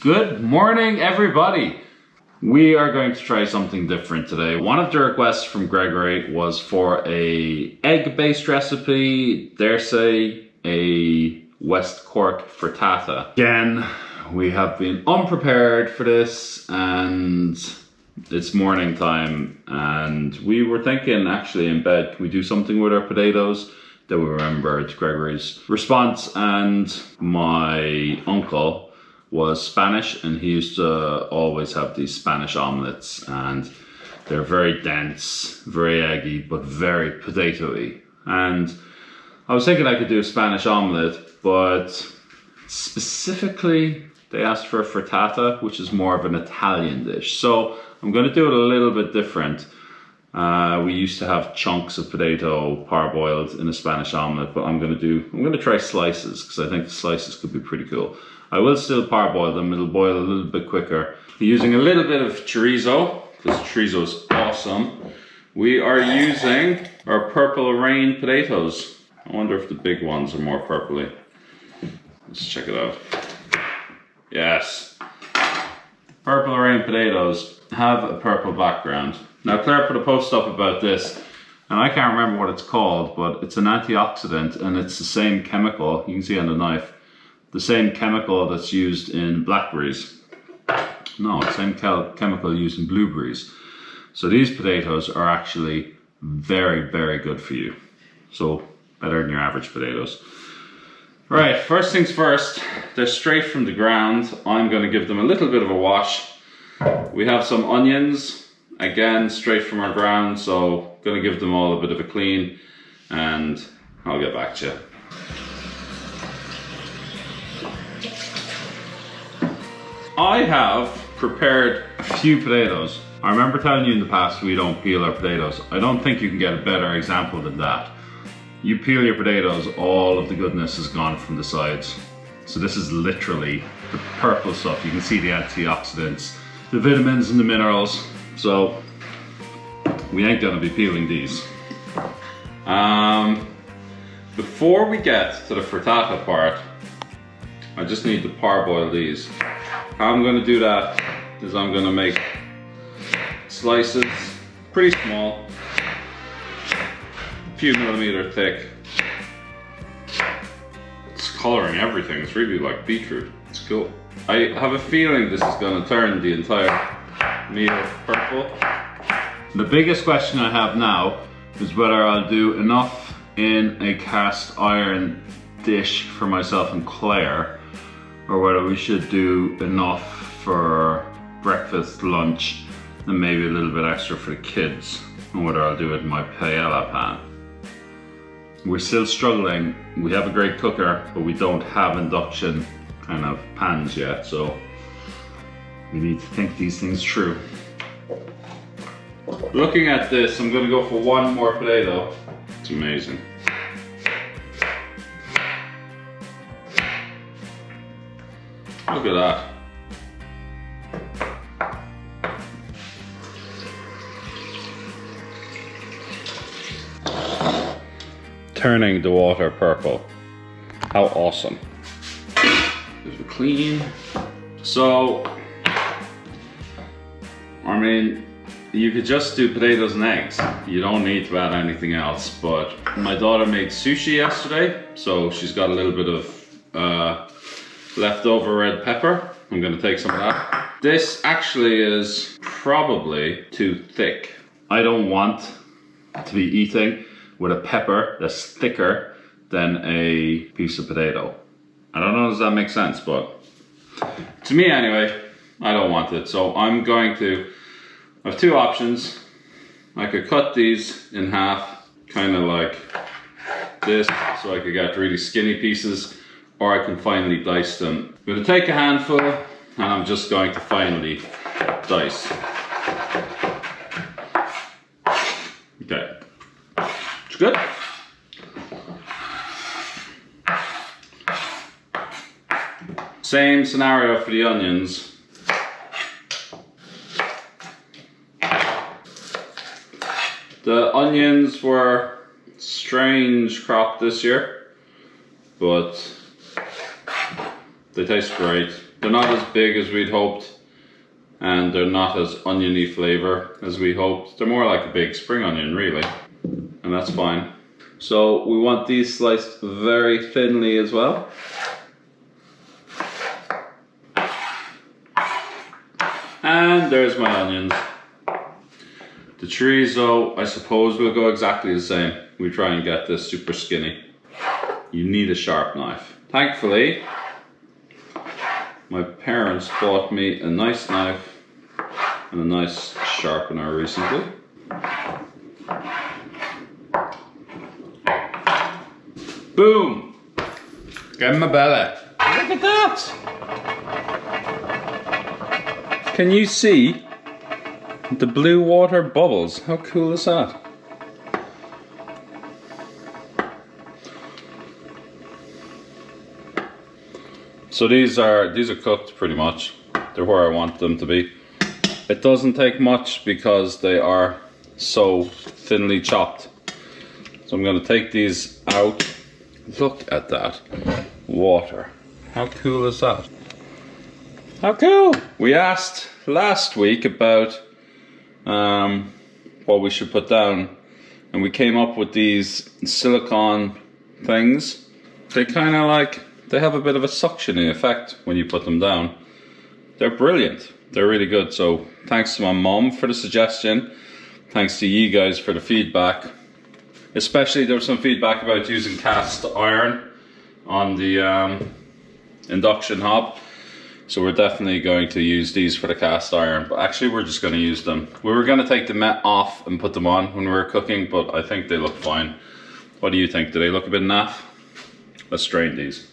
Good morning, everybody. We are going to try something different today. One of the requests from Gregory was for a egg-based recipe, dare say a West Cork frittata. Again, we have been unprepared for this and it's morning time and we were thinking actually in bed, can we do something with our potatoes? Then we remembered Gregory's response, and my uncle was Spanish and he used to always have these Spanish omelets, and they're very dense, very eggy, but very potato-y. And I was thinking I could do a Spanish omelet, but specifically they asked for a frittata, which is more of an Italian dish. So I'm going to do it a little bit different. We used to have chunks of potato parboiled in a Spanish omelette, but I'm going to try slices because I think the slices could be pretty cool. I will still parboil them, it'll boil a little bit quicker. Using a little bit of chorizo, because chorizo is awesome. We are using our Purple Rain potatoes. I wonder if the big ones are more purpley. Let's check it out. Yes. Purple Rain potatoes have a purple background. Now Claire put a post up about this, and I can't remember what it's called, but it's an antioxidant and it's the same chemical, you can see on the knife, the same chemical that's used in blackberries. No, it's the same chemical used in blueberries. So these potatoes are actually very, very good for you. So better than your average potatoes. Right, first things first, they're straight from the ground. I'm going to give them a little bit of a wash. We have some onions. Again, straight from our ground, so gonna give them all a bit of a clean and I'll get back to you. I have prepared a few potatoes. I remember telling you in the past we don't peel our potatoes. I don't think you can get a better example than that. You peel your potatoes, all of the goodness is gone from the sides. So this is literally the purple stuff. You can see the antioxidants, the vitamins and the minerals. So we ain't gonna be peeling these. Before we get to the frittata part, I just need to parboil these. How I'm gonna do that is I'm gonna make slices, pretty small, a few millimeter thick. It's coloring everything, it's really like beetroot, it's cool. I have a feeling this is gonna turn the entire meal purple. The biggest question I have now is whether I'll do enough in a cast iron dish for myself and Claire, or whether we should do enough for breakfast, lunch, and maybe a little bit extra for the kids, and whether I'll do it in my paella pan. We're still struggling. We have a great cooker, but we don't have induction kind of pans yet, so we need to think these things through. Looking at this, I'm gonna go for one more potato. It's amazing. Look at that. Turning the water purple. How awesome. There's a clean. So, I mean, you could just do potatoes and eggs. You don't need to add anything else, but my daughter made sushi yesterday, so she's got a little bit of leftover red pepper. I'm gonna take some of that. This actually is probably too thick. I don't want to be eating with a pepper that's thicker than a piece of potato. I don't know if that makes sense, but to me anyway, I don't want it. So I'm going to, I have two options. I could cut these in half, kind of like this, so I could get really skinny pieces, or I can finely dice them. I'm going to take a handful, and I'm just going to finely dice. Okay, it's good. Same scenario for the onions. The onions were strange crop this year, but they taste great. They're not as big as we'd hoped, and they're not as oniony flavor as we hoped. They're more like a big spring onion, really, and that's fine. So we want these sliced very thinly as well. And there's my onions. The chorizo, I suppose, will go exactly the same. We try and get this super skinny. You need a sharp knife. Thankfully, my parents bought me a nice knife and a nice sharpener recently. Boom! Get in my belly. Look at that! Can you see the blue water bubbles? How cool is that? So these are cooked pretty much. They're where I want them to be. It doesn't take much because they are so thinly chopped. So I'm going to take these out. Look at that water. How cool is that? How cool! We asked last week about what we should put down, and we came up with these silicone things. They kind of like, they have a bit of a suctioning effect when you put them down. They're brilliant. They're really good. So thanks to my mom for the suggestion. Thanks to you guys for the feedback. Especially there was some feedback about using cast iron on the induction hob. So we're definitely going to use these for the cast iron, but actually we're just going to use them. We were going to take them off and put them on when we were cooking, but I think they look fine. What do you think? Do they look a bit naff? Let's strain these.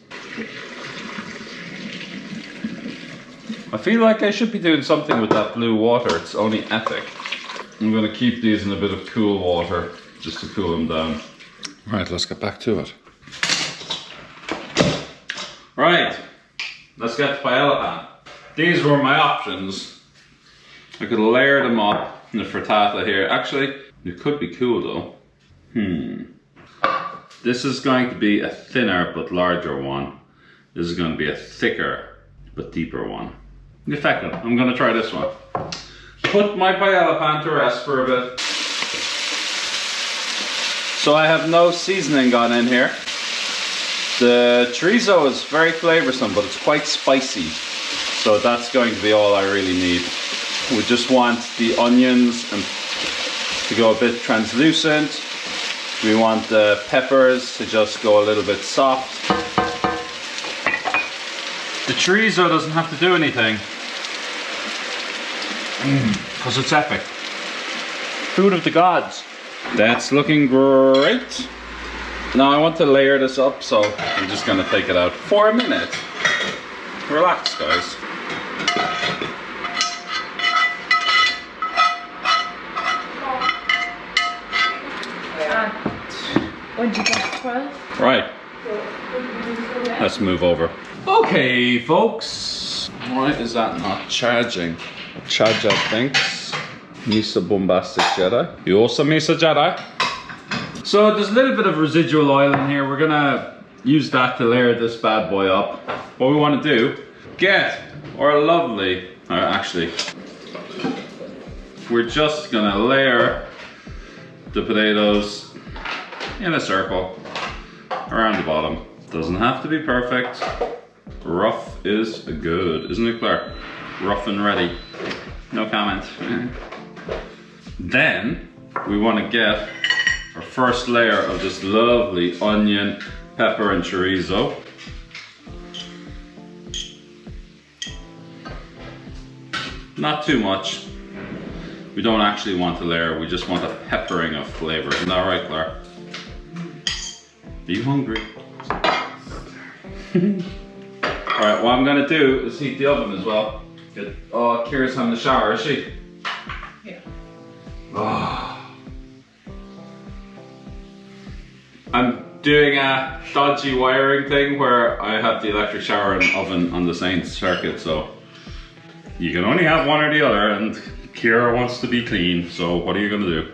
I feel like I should be doing something with that blue water. It's only epic. I'm going to keep these in a bit of cool water just to cool them down. Right, let's get back to it. Right. Let's get the paella pan. These were my options. I could layer them up in the frittata here. Actually, it could be cool though. This is going to be a thinner but larger one. This is going to be a thicker but deeper one. In fact, I'm going to try this one. Put my paella pan to rest for a bit. So I have no seasoning gone in here. The chorizo is very flavoursome, but it's quite spicy. So that's going to be all I really need. We just want the onions to go a bit translucent. We want the peppers to just go a little bit soft. The chorizo doesn't have to do anything. Because it's epic. Food of the gods. That's looking great. Now I want to layer this up, so I'm just going to take it out for a minute. Relax, guys. When did you get 12? Right. Let's move over. Okay, folks. Why is that not charging? Charge up thinks. Misa Bombastic Jedi. You also Misa Jedi. So there's a little bit of residual oil in here. We're gonna use that to layer this bad boy up. What we want to do, get our lovely, actually, we're just gonna layer the potatoes in a circle around the bottom. Doesn't have to be perfect. Rough is good, isn't it, Claire? Rough and ready. No comment. Then we want to get our first layer of this lovely onion, pepper and chorizo. Not too much. We don't actually want a layer, we just want a peppering of flavor. Isn't that right, Claire? Are you hungry? Alright, what I'm gonna do is heat the oven as well. Oh, Kira's having the shower, is she? Yeah. Oh. I'm doing a dodgy wiring thing where I have the electric shower and oven on the same circuit, so you can only have one or the other, and Kira wants to be clean, so what are you gonna do?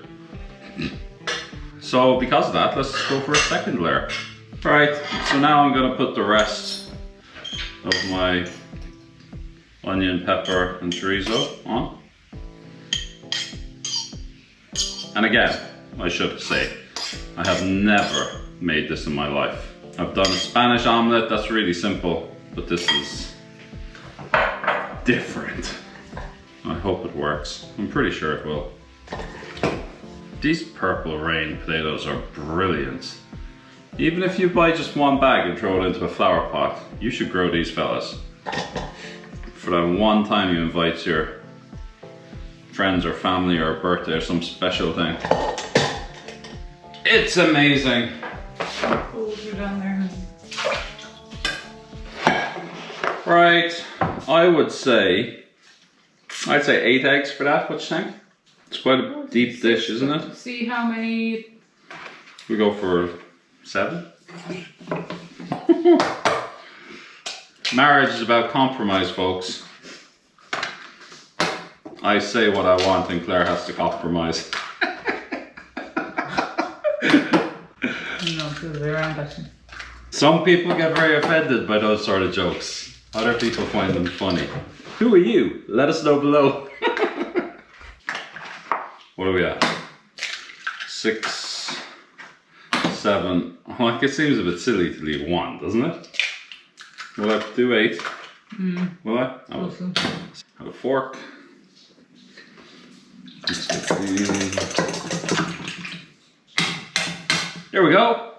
So because of that, let's go for a second layer. Alright, so now I'm gonna put the rest of my onion, pepper, and chorizo on. And again, I should say, I have never made this in my life. I've done a Spanish omelette, that's really simple, but this is different. I hope it works. I'm pretty sure it will. These purple rain potatoes are brilliant. Even if you buy just one bag and throw it into a flower pot, you should grow these fellas. For that one time you invite your friends or family or a birthday or some special thing. It's amazing. Oh, you're down there. Right, I'd say 8 eggs for that. What do you think? It's quite a deep dish, isn't it? See how many. We go for 7. Marriage is about compromise, folks. I say what I want and Claire has to compromise. No, it's the other way around actually. Some people get very offended by those sort of jokes. Other people find them funny. Who are you? Let us know below. What are we at? 6, 7. Like, it seems a bit silly to leave 1, doesn't it? Will I do 8? Will I? Awesome. Have a fork. There we go.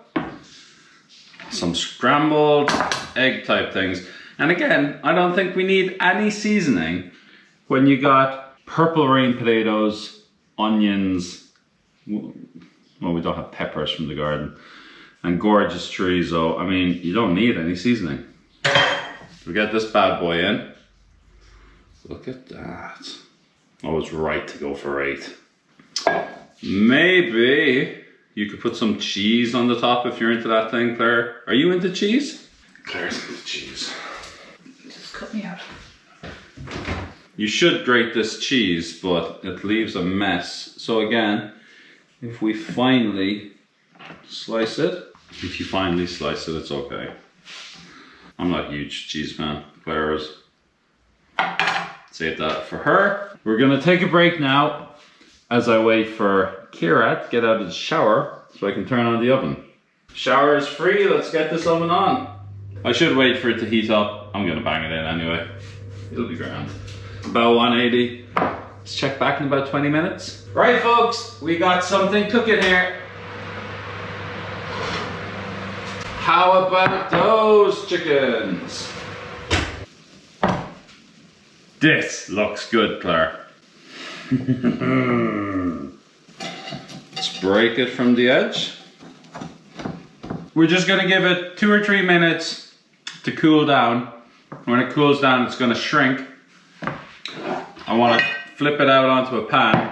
Some scrambled egg type things. And again, I don't think we need any seasoning when you got purple rain potatoes, onions, well, we don't have peppers from the garden, and gorgeous chorizo. I mean, you don't need any seasoning. We get this bad boy in. Look at that. I was right to go for 8. Maybe you could put some cheese on the top if you're into that thing, Claire. Are you into cheese? Claire's into cheese. Just cut me out. You should grate this cheese, but it leaves a mess. So again, if we finally slice it, it's okay. I'm not a huge cheese fan. Claire is. Save that for her. We're gonna take a break now as I wait for Kira to get out of the shower so I can turn on the oven. Shower is free, let's get this oven on. I should wait for it to heat up. I'm gonna bang it in anyway. It'll be grand. About 180. Let's check back in about 20 minutes. Right folks, we got something cooking here. How about those chickens? This looks good, Claire. Let's break it from the edge. We're just gonna give it 2 or 3 minutes to cool down. When it cools down, it's gonna shrink. I wanna flip it out onto a pan,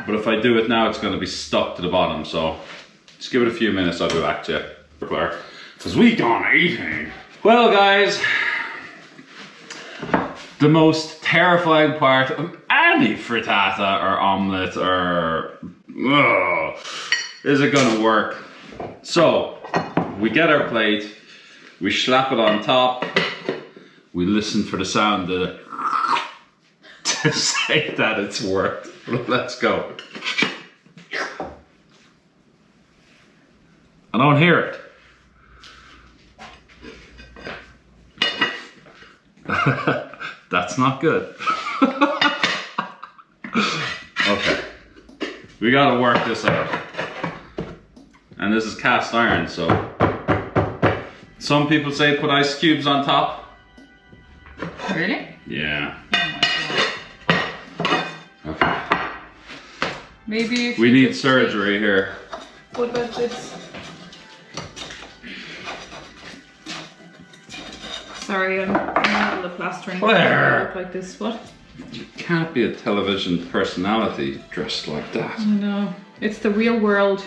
but if I do it now, it's gonna be stuck to the bottom, so just give it a few minutes, I'll be back to you, Claire. Because we gone eating. Well guys, the most terrifying part of any frittata or omelette or is it gonna work? So we get our plate, we slap it on top, we listen for the sound to say that it's worked. Let's go. I don't hear it. That's not good. Okay. We gotta work this out. And this is cast iron, so some people say put ice cubes on top. Really? Yeah. Oh Okay. Maybe if We you need just surgery here. What about this? Sorry, I'm not the plastering. Claire! Look like this. What? You can't be a television personality dressed like that. I know. It's the real world.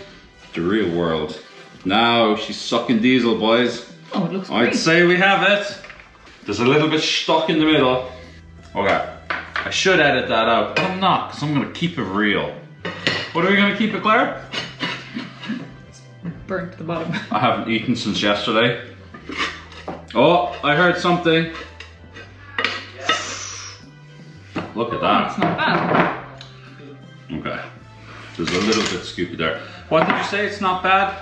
The real world. Now she's sucking diesel, boys. Oh, it looks I'd great. say we have it. There's a little bit stuck in the middle. Okay. I should edit that out, but I'm not, because I'm going to keep it real. What are we going to keep it, Claire? Burnt to the bottom. I haven't eaten since yesterday. Oh, I heard something. Look at That's that. not bad. Okay. There's a little bit scoopy there. What did you say? It's not bad?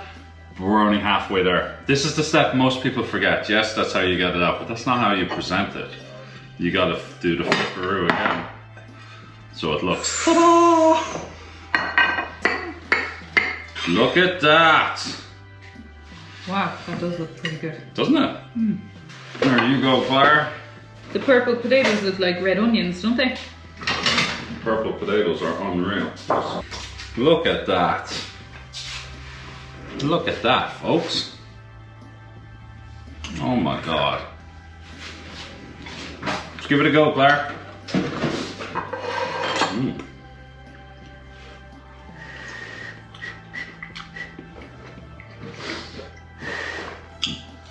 We're only halfway there. This is the step most people forget. Yes, that's how you get it out, but that's not how you present it. You gotta do the flipperoo again. So it looks. Ta-da! Look at that! Wow, that does look pretty good. Doesn't it? There you go, Claire. The purple potatoes look like red onions, don't they? Purple potatoes are unreal. Look at that. Look at that, folks. Oh my God. Let's give it a go, Claire.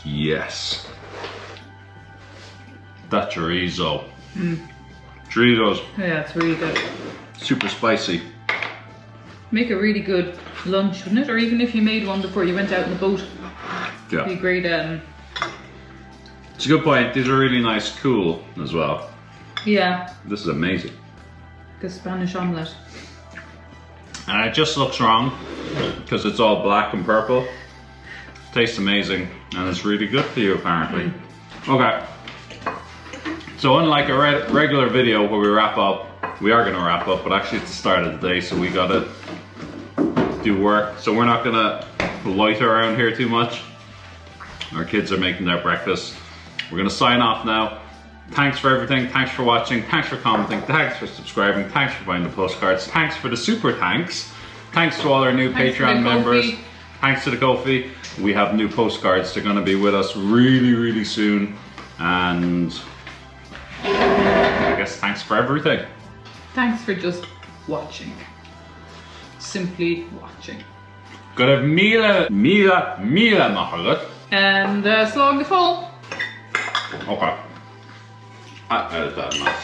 Yes. That chorizo. Chorizo's Yeah, it's really good. super spicy. Make a really good lunch, wouldn't it? Or even if you made one before you went out in the boat. It'd be Yeah. great. It's a good point. These are really nice, cool as well. Yeah, This is amazing. the Spanish omelette. And it just looks wrong because it's all black and purple. Tastes amazing and it's really good for you apparently. Okay. So unlike a regular video where we wrap up, we are going to wrap up, but actually it's the start of the day, so we got to do work. So we're not going to loiter around here too much. Our kids are making their breakfast. We're going to sign off now. Thanks for everything. Thanks for watching. Thanks for commenting. Thanks for subscribing. Thanks for buying the postcards. Thanks for the super thanks. Thanks to all our new Thanks Patreon to the members. Ko-fi. Thanks to the Ko-fi. We have new postcards. They're going to be with us really, really soon. And I guess thanks for everything. Thanks for just watching. Simply watching. Go to Mila Mahalut. And slog the fall. Okay. I edit that much.